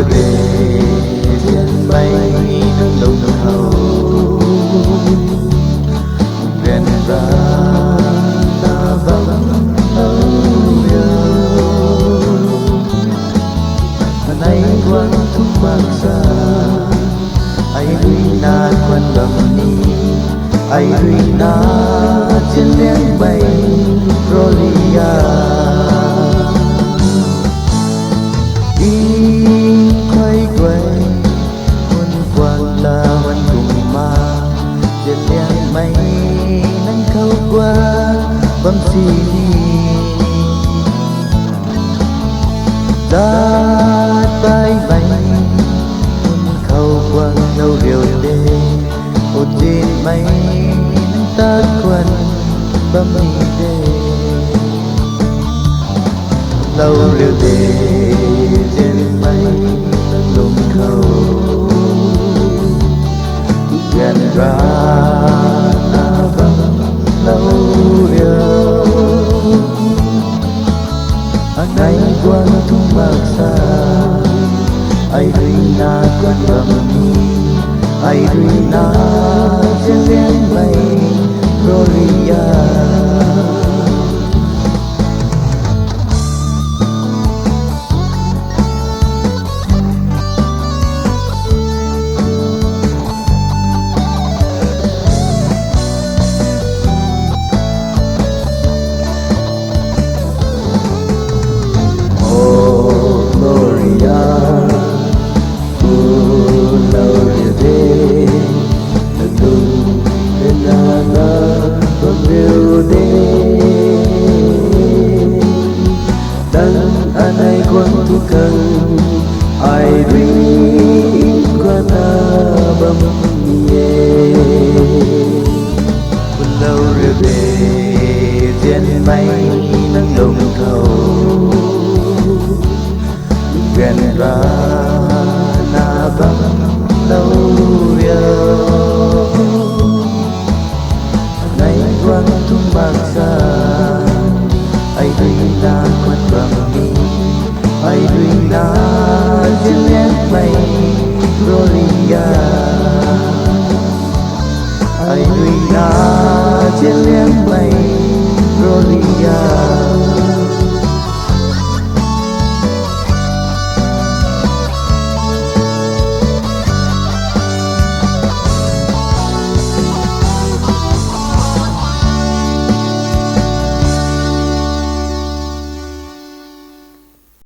rượu để trên mây nước lùng thầu ghen ra ta vẫn lâu yêu nay quang thúc mang xa ai huy na quan bầm ni ai huy na trên nén bay Rolia đi quay quay muôn quang là vẫn cùng mà trên nén mây nắng khâu qua bấm xì đã bay bay muôn khâu quang lâu rượu đê một trên mây nắng ta quần bấm đi đê lâu rượu đê trên mây nắng lùng khâu ghen ra ta vẫn lâu yêu ngày quang thung bạc xa ai huy na quan bầm ni ai huy na trên nén mây Rolia anay quang thu cần ai rin qua na bầm nhẹ quân lâu rượu đê trên mây nắng lùng thầu ghen ra na bầm lâu yêu nay quang thung bạc xa ai đi na quan bầm ni ai đi na trên nét mây Rolia ai đi na trên nét